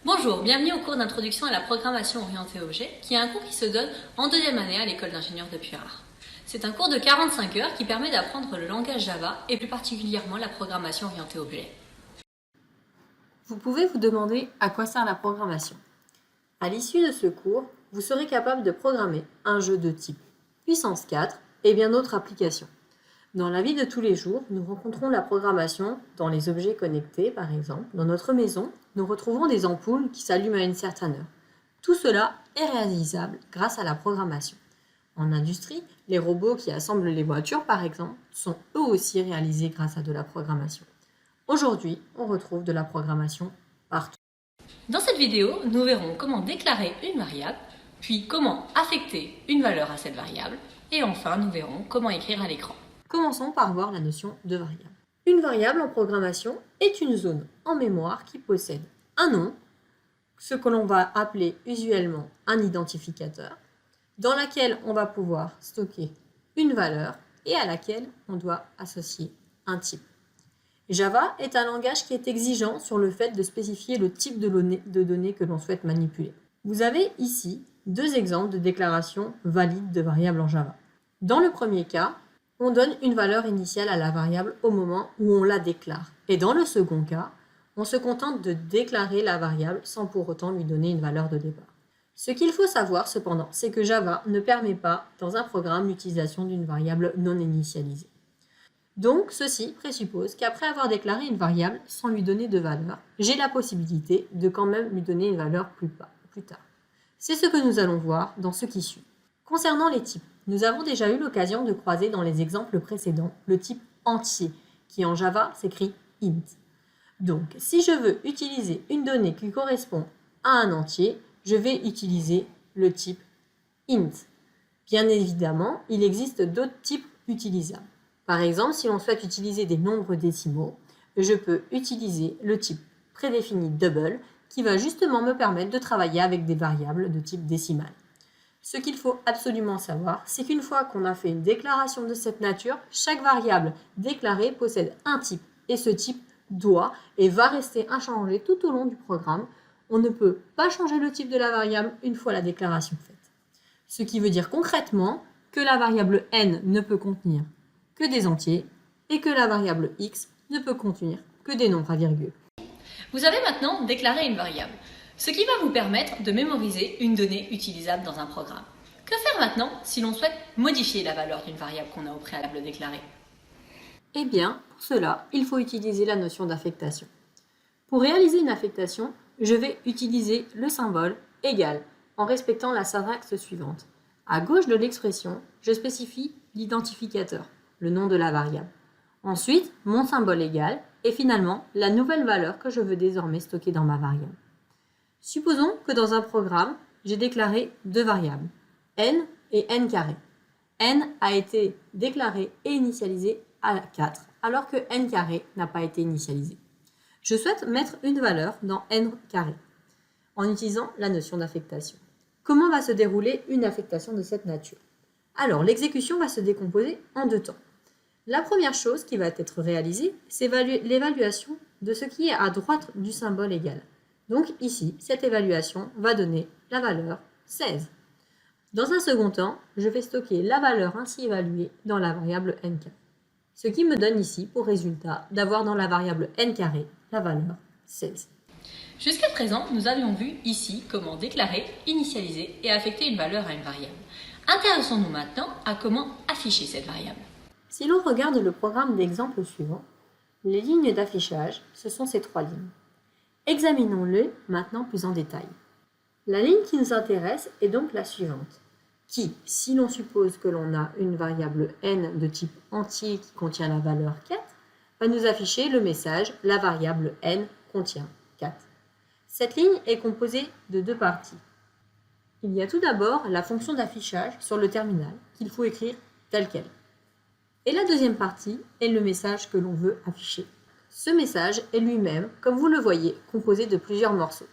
Bonjour, bienvenue au cours d'introduction à la programmation orientée objet, qui est un cours qui se donne en deuxième année à l'école d'ingénieurs de Puyard. C'est un cours de 45 heures qui permet d'apprendre le langage Java et plus particulièrement la programmation orientée objet. Vous pouvez vous demander à quoi sert la programmation. À l'issue de ce cours, vous serez capable de programmer un jeu de type puissance 4 et bien d'autres applications. Dans la vie de tous les jours, nous rencontrons la programmation dans les objets connectés, par exemple. Dans notre maison, nous retrouvons des ampoules qui s'allument à une certaine heure. Tout cela est réalisable grâce à la programmation. En industrie, les robots qui assemblent les voitures, par exemple, sont eux aussi réalisés grâce à de la programmation. Aujourd'hui, on retrouve de la programmation partout. Dans cette vidéo, nous verrons comment déclarer une variable, puis comment affecter une valeur à cette variable, et enfin nous verrons comment écrire à l'écran. Commençons par voir la notion de variable. Une variable en programmation est une zone en mémoire qui possède un nom, ce que l'on va appeler usuellement un identificateur, dans laquelle on va pouvoir stocker une valeur et à laquelle on doit associer un type. Java est un langage qui est exigeant sur le fait de spécifier le type de données que l'on souhaite manipuler. Vous avez ici deux exemples de déclarations valides de variables en Java. Dans le premier cas, on donne une valeur initiale à la variable au moment où on la déclare. Et dans le second cas, on se contente de déclarer la variable sans pour autant lui donner une valeur de départ. Ce qu'il faut savoir cependant, c'est que Java ne permet pas dans un programme l'utilisation d'une variable non initialisée. Donc, ceci présuppose qu'après avoir déclaré une variable sans lui donner de valeur, j'ai la possibilité de quand même lui donner une valeur plus tard. C'est ce que nous allons voir dans ce qui suit. Concernant les types, nous avons déjà eu l'occasion de croiser dans les exemples précédents le type entier, qui en Java s'écrit int. Donc, si je veux utiliser une donnée qui correspond à un entier, je vais utiliser le type int. Bien évidemment, il existe d'autres types utilisables. Par exemple, si l'on souhaite utiliser des nombres décimaux, je peux utiliser le type prédéfini double qui va justement me permettre de travailler avec des variables de type décimal. Ce qu'il faut absolument savoir, c'est qu'une fois qu'on a fait une déclaration de cette nature, chaque variable déclarée possède un type et ce type doit et va rester inchangé tout au long du programme. On ne peut pas changer le type de la variable une fois la déclaration faite. Ce qui veut dire concrètement que la variable n ne peut contenir que des entiers et que la variable x ne peut contenir que des nombres à virgule. Vous avez maintenant déclaré une variable, ce qui va vous permettre de mémoriser une donnée utilisable dans un programme. Que faire maintenant si l'on souhaite modifier la valeur d'une variable qu'on a au préalable déclarée? Eh bien, pour cela, il faut utiliser la notion d'affectation. Pour réaliser une affectation, je vais utiliser le symbole égal en respectant la syntaxe suivante. À gauche de l'expression, je spécifie l'identificateur, le nom de la variable. Ensuite, mon symbole égal et finalement la nouvelle valeur que je veux désormais stocker dans ma variable. Supposons que dans un programme, j'ai déclaré deux variables, n et n carré. N a été déclaré et initialisé à 4, alors que n carré n'a pas été initialisé. Je souhaite mettre une valeur dans n carré, en utilisant la notion d'affectation. Comment va se dérouler une affectation de cette nature? Alors, l'exécution va se décomposer en deux temps. La première chose qui va être réalisée, c'est l'évaluation de ce qui est à droite du symbole égal. Donc ici, cette évaluation va donner la valeur 16. Dans un second temps, je vais stocker la valeur ainsi évaluée dans la variable n carré. Ce qui me donne ici pour résultat d'avoir dans la variable n carré la valeur 16. Jusqu'à présent, nous avions vu ici comment déclarer, initialiser et affecter une valeur à une variable. Intéressons-nous maintenant à comment afficher cette variable. Si l'on regarde le programme d'exemple suivant, les lignes d'affichage, ce sont ces trois lignes. Examinons-les maintenant plus en détail. La ligne qui nous intéresse est donc la suivante, qui, si l'on suppose que l'on a une variable n de type entier qui contient la valeur 4, va nous afficher le message « La variable n contient 4 ». Cette ligne est composée de deux parties. Il y a tout d'abord la fonction d'affichage sur le terminal qu'il faut écrire telle quelle. Et la deuxième partie est le message que l'on veut afficher. Ce message est lui-même, comme vous le voyez, composé de plusieurs morceaux.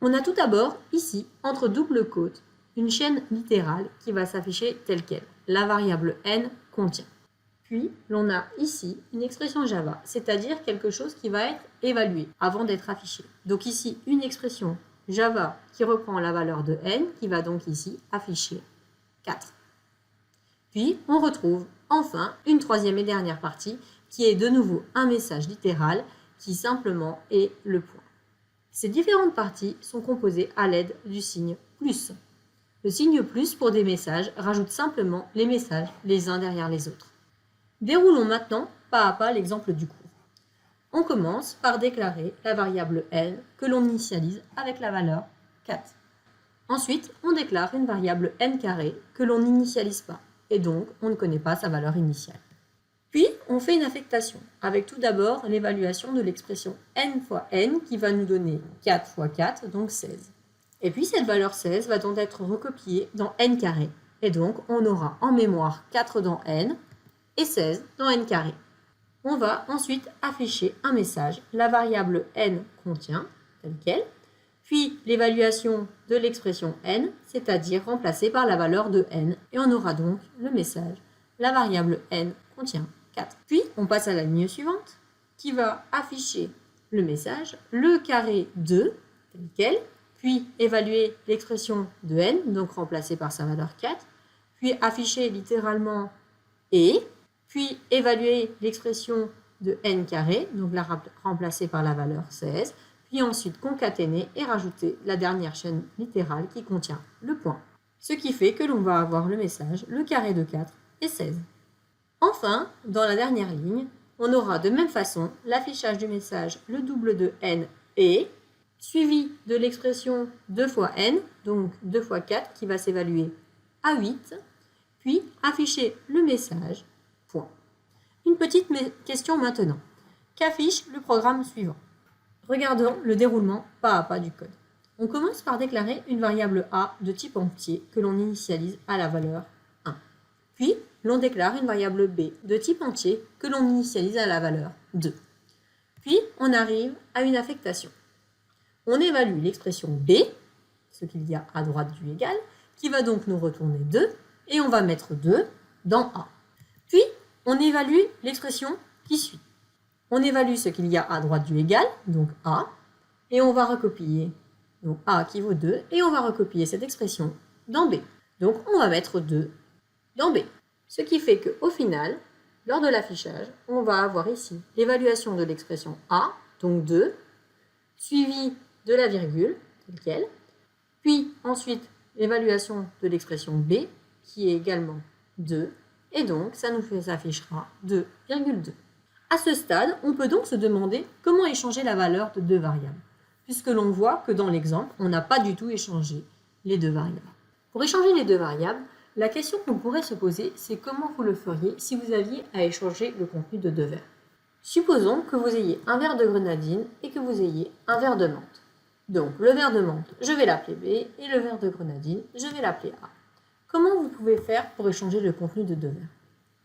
On a tout d'abord, ici, entre doubles côtes, une chaîne littérale qui va s'afficher telle quelle. La variable n contient. Puis, l'on a ici une expression Java, c'est-à-dire quelque chose qui va être évalué avant d'être affiché. Donc ici, une expression Java qui reprend la valeur de n, qui va donc ici afficher 4. Puis, on retrouve enfin une troisième et dernière partie qui est de nouveau un message littéral qui simplement est le point. Ces différentes parties sont composées à l'aide du signe plus. Le signe plus pour des messages rajoute simplement les messages les uns derrière les autres. Déroulons maintenant pas à pas l'exemple du cours. On commence par déclarer la variable n que l'on initialise avec la valeur 4. Ensuite, on déclare une variable n carré que l'on n'initialise pas et donc on ne connaît pas sa valeur initiale. Puis, on fait une affectation avec tout d'abord l'évaluation de l'expression n fois n qui va nous donner 4 fois 4, donc 16. Et puis cette valeur 16 va donc être recopiée dans n carré et donc on aura en mémoire 4 dans n et 16 dans n carré. On va ensuite afficher un message, la variable n contient, telle quelle, puis l'évaluation de l'expression n, c'est-à-dire remplacée par la valeur de n, et on aura donc le message, la variable n contient 4. Puis on passe à la ligne suivante, qui va afficher le message, le carré 2, tel quel, puis évaluer l'expression de n, donc remplacée par sa valeur 4, puis afficher littéralement et, puis évaluer l'expression de n carré, donc la remplacer par la valeur 16, puis ensuite concaténer et rajouter la dernière chaîne littérale qui contient le point. Ce qui fait que l'on va avoir le message, le carré de 4 et 16. Enfin, dans la dernière ligne, on aura de même façon l'affichage du message, le double de n et, suivi de l'expression 2 fois n, donc 2 fois 4 qui va s'évaluer à 8, puis afficher le message, point. Une petite question maintenant. Qu'affiche le programme suivant? Regardons le déroulement pas à pas du code. On commence par déclarer une variable a de type entier que l'on initialise à la valeur 1. Puis, l'on déclare une variable b de type entier que l'on initialise à la valeur 2. Puis, on arrive à une affectation. On évalue l'expression b, ce qu'il y a à droite du égal, qui va donc nous retourner 2, et on va mettre 2 dans a. Puis, on évalue l'expression qui suit. On évalue ce qu'il y a à droite du égal, donc a, et on va recopier donc a qui vaut 2, et on va recopier cette expression dans b. Donc, on va mettre 2 dans b. Ce qui fait qu'au final, lors de l'affichage, on va avoir ici l'évaluation de l'expression a, donc 2, suivi de la virgule, telle quelle, puis ensuite l'évaluation de l'expression b, qui est également 2, et donc ça nous affichera 2,2. À ce stade, on peut donc se demander comment échanger la valeur de deux variables, puisque l'on voit que dans l'exemple, on n'a pas du tout échangé les deux variables. Pour échanger les deux variables, la question qu'on pourrait se poser, c'est comment vous le feriez si vous aviez à échanger le contenu de deux verres. Supposons que vous ayez un verre de grenadine et que vous ayez un verre de menthe. Donc le verre de menthe, je vais l'appeler B, et le verre de grenadine, je vais l'appeler A. Comment vous pouvez faire pour échanger le contenu de deux verres?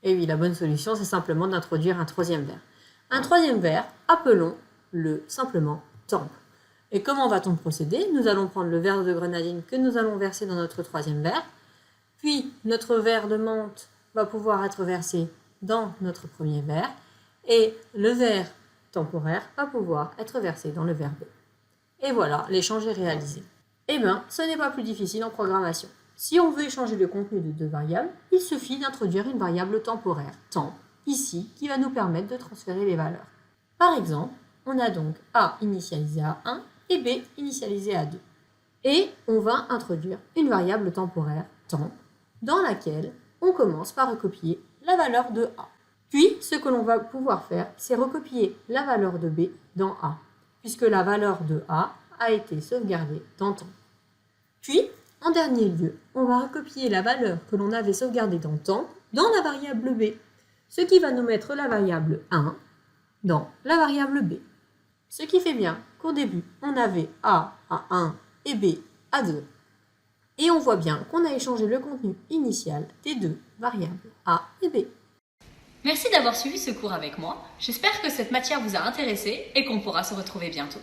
Et oui, la bonne solution, c'est simplement d'introduire un troisième verre. Un troisième verre, appelons-le simplement temple. Et comment va-t-on procéder? Nous allons prendre le verre de grenadine que nous allons verser dans notre troisième verre, puis notre verre de menthe va pouvoir être versé dans notre premier verre, et le verre temporaire va pouvoir être versé dans le verre B. Et voilà, l'échange est réalisé. Eh bien, ce n'est pas plus difficile en programmation. Si on veut échanger le contenu de deux variables, il suffit d'introduire une variable temporaire, temp, ici, qui va nous permettre de transférer les valeurs. Par exemple, on a donc A initialisé à 1 et B initialisé à 2. Et on va introduire une variable temporaire, temp, dans laquelle on commence par recopier la valeur de A. Puis, ce que l'on va pouvoir faire, c'est recopier la valeur de B dans A, puisque la valeur de A a été sauvegardée dans temp. Puis, en dernier lieu, on va recopier la valeur que l'on avait sauvegardée dans temp dans la variable B, ce qui va nous mettre la variable 1 dans la variable B. Ce qui fait bien qu'au début, on avait A à 1 et B à 2. Et on voit bien qu'on a échangé le contenu initial des deux variables A et B. Merci d'avoir suivi ce cours avec moi. J'espère que cette matière vous a intéressé et qu'on pourra se retrouver bientôt.